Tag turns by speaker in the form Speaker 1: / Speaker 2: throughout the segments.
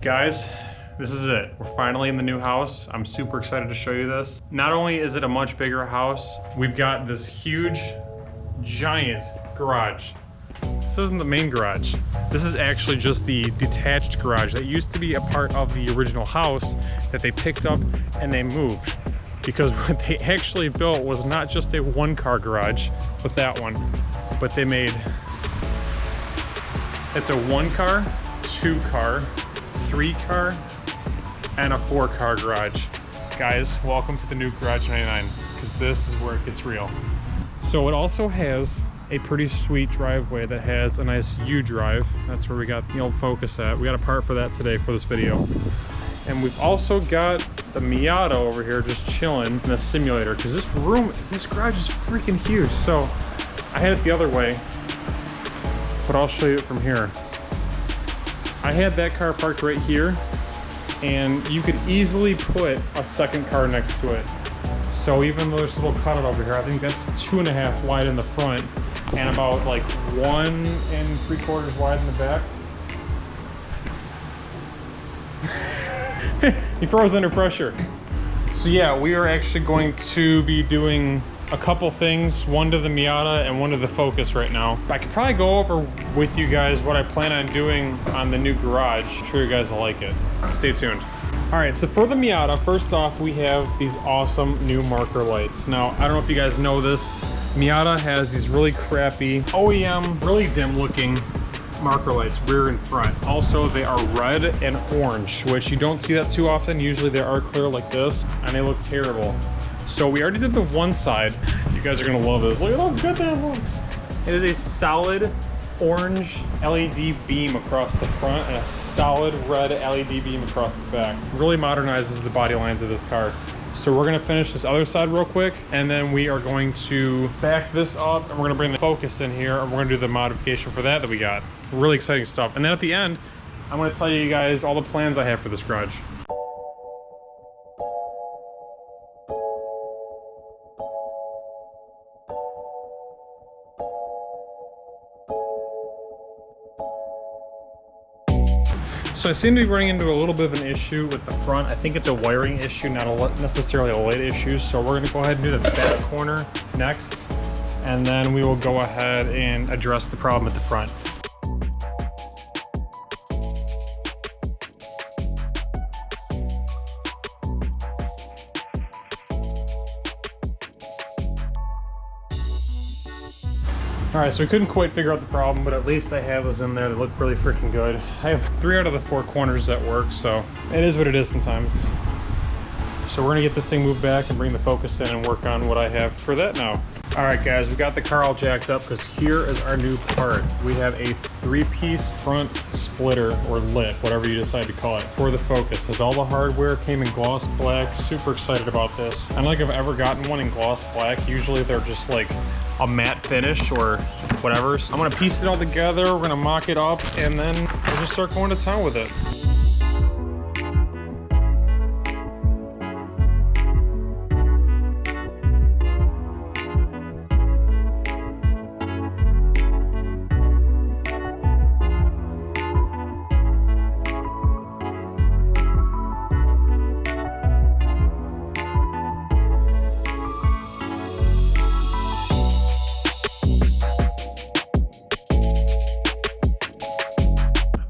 Speaker 1: Guys, this is it. We're finally in the new house. I'm super excited to show you this. Not only is it a much bigger house, we've got this huge, giant garage. This isn't the main garage. This is actually just the detached garage that used to be a part of the original house that they picked up and they moved. Because what they actually built was not just a one-car garage with that one, but they made, it's a 1-car, 2-car, 3-car, and a 4-car garage. Guys, welcome to the new Garage 99, because this is where it gets real. So it also has a pretty sweet driveway that has a nice U-drive. That's where we got the old Focus at. We got a part for that today for this video. And we've also got the Miata over here just chilling in the simulator, because this garage is freaking huge. So I had it the other way, but I'll show you it from here. I had that car parked right here, and you could easily put a second car next to it. So even though there's a little cutout over here, I think that's 2.5 wide in the front and about like 1 3/4 wide in the back. He froze under pressure. So yeah, we are actually going to be doing a couple things, one to the Miata and one to the Focus right now. I could probably go over with you guys what I plan on doing on the new garage. I'm sure you guys will like it. Stay tuned. All right, so for the Miata, first off, we have these awesome new marker lights. Now, I don't know if you guys know this, Miata has these really crappy OEM, really dim looking marker lights, rear and front. Also, they are red and orange, which you don't see that too often. Usually they are clear like this, and they look terrible. So we already did the one side. You guys are gonna love this. Look at how good that looks. It is a solid orange LED beam across the front and a solid red LED beam across the back. Really modernizes the body lines of this car. So we're gonna finish this other side real quick, and then we are going to back this up, and we're gonna bring the Focus in here, and we're gonna do the modification for that we got. Really exciting stuff. And then at the end, I'm gonna tell you guys all the plans I have for this garage. So I seem to be running into a little bit of an issue with the front. I think it's a wiring issue, not necessarily a light issue. So we're gonna go ahead and do the back corner next, and then we will go ahead and address the problem at the front. All right, so we couldn't quite figure out the problem, but at least I have those in there that look really freaking good. I have 3 out of the 4 corners that work, so it is what it is sometimes. So we're gonna get this thing moved back and bring the Focus in and work on what I have for that now. All right, guys, we got the car all jacked up because here is our new part. We have a 3-piece front splitter or lip, whatever you decide to call it, for the Focus. As all the hardware came in gloss black, super excited about this. I don't think I've ever gotten one in gloss black. Usually they're just like a matte finish or whatever. So I'm gonna piece it all together, we're gonna mock it up, and then we'll just start going to town with it.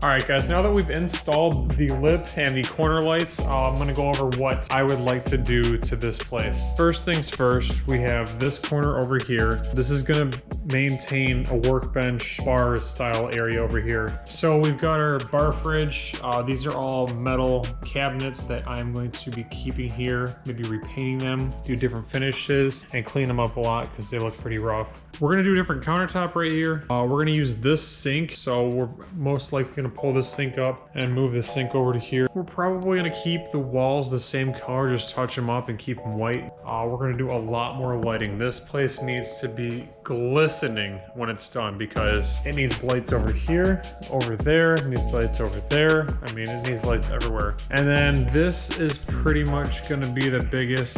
Speaker 1: All right, guys, now that we've installed the lip and the corner lights, I'm gonna go over what I would like to do to this place. First things first, we have this corner over here. This is gonna maintain a workbench bar style area over here. So we've got our bar fridge. These are all metal cabinets that I'm going to be keeping here, maybe repainting them, do different finishes, and clean them up a lot because they look pretty rough. We're gonna do a different countertop right here. We're gonna use this sink, so we're most likely gonna pull this sink up and move this sink over to here. We're probably gonna keep the walls the same color, just touch them up and keep them white. We're gonna do a lot more lighting. This place needs to be glistening when it's done because it needs lights over here, over there, it needs lights over there. I mean, it needs lights everywhere. And then this is pretty much gonna be the biggest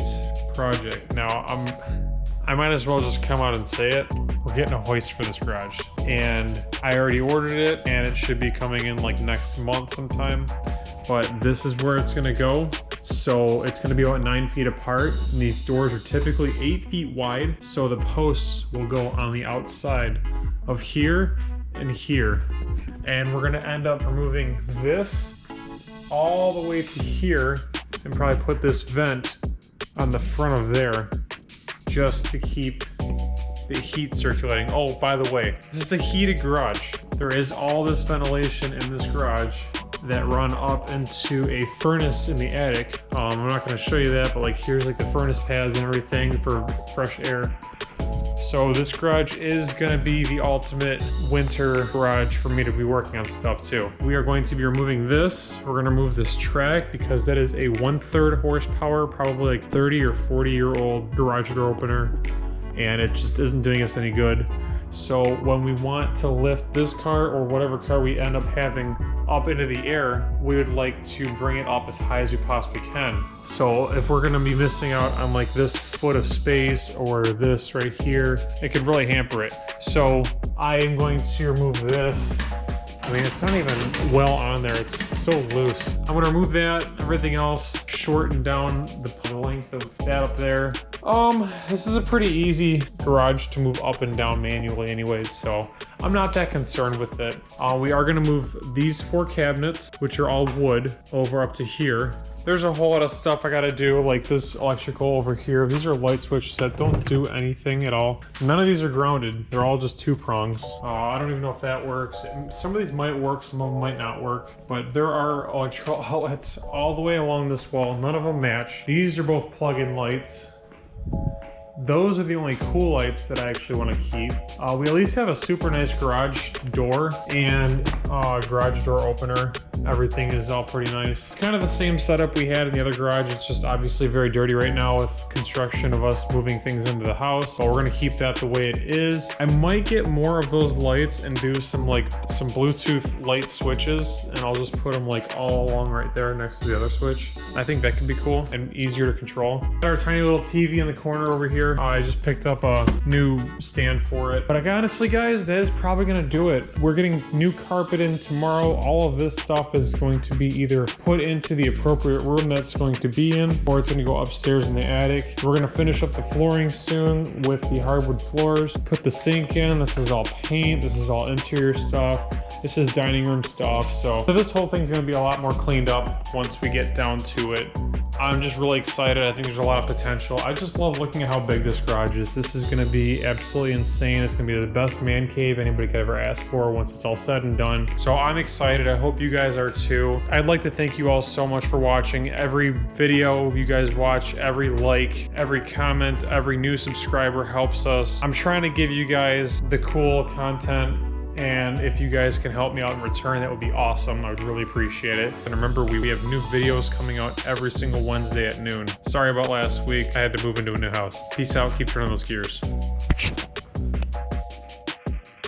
Speaker 1: project. Now, I might as well just come out and say it. we're getting a hoist for this garage. And I already ordered it and it should be coming in like next month sometime. But this is where it's gonna go. So it's gonna be about 9 feet apart. And these doors are typically 8 feet wide. So the posts will go on the outside of here and here. And we're gonna end up removing this all the way to here and probably put this vent on the front of there just to keep the heat circulating. Oh, by the way, this is a heated garage. There is all this ventilation in this garage that run up into a furnace in the attic. I'm not gonna show you that, but like here's like the furnace pads and everything for fresh air. So this garage is gonna be the ultimate winter garage for me to be working on stuff too. We are going to be removing this. We're gonna remove this track because that is a 1/3 horsepower, probably like 30 or 40-year-old garage door opener. And it just isn't doing us any good. So when we want to lift this car or whatever car we end up having up into the air, we would like to bring it up as high as we possibly can. So if we're gonna be missing out on like this foot of space or this right here, it could really hamper it. So I am going to remove this. I mean, it's not even well on there. It's so loose. I'm gonna remove that, everything else, shorten down the length of that up there. This is a pretty easy garage to move up and down manually anyways, so I'm not that concerned with it. We are gonna move these 4 cabinets, which are all wood, over up to here. There's a whole lot of stuff I gotta do, like this electrical over here. These are light switches that don't do anything at all. None of these are grounded. They're all just 2 prongs. I don't even know if that works. Some of these might work, some of them might not work. But there are electrical outlets all the way along this wall. None of them match. These are both plug-in lights. Those are the only cool lights that I actually want to keep. We at least have a super nice garage door and garage door opener. Everything is all pretty nice. It's kind of the same setup we had in the other garage. It's just obviously very dirty right now with construction of us moving things into the house. But we're gonna keep that the way it is. I might get more of those lights and do some Bluetooth light switches, and I'll just put them like all along right there next to the other switch. I think that could be cool and easier to control. Got our tiny little TV in the corner over here. I just picked up a new stand for it. But honestly, guys, that is probably gonna do it. We're getting new carpet in tomorrow. All of this stuff is going to be either put into the appropriate room that's going to be in, or it's gonna go upstairs in the attic. We're gonna finish up the flooring soon with the hardwood floors. Put the sink in. This is all paint. This is all interior stuff. This is dining room stuff. So this whole thing's gonna be a lot more cleaned up once we get down to it. I'm just really excited. I think there's a lot of potential. I just love looking at how big this garage is. This is gonna be absolutely insane. It's gonna be the best man cave anybody could ever ask for once it's all said and done. So I'm excited. I hope you guys are too. I'd like to thank you all so much for watching. Every video you guys watch, every like, every comment, every new subscriber helps us. I'm trying to give you guys the cool content, and if you guys can help me out in return, that would be awesome. I would really appreciate it. And remember, we have new videos coming out every single Wednesday at noon. Sorry about last week. I had to move into a new house. Peace out. Keep turning those gears.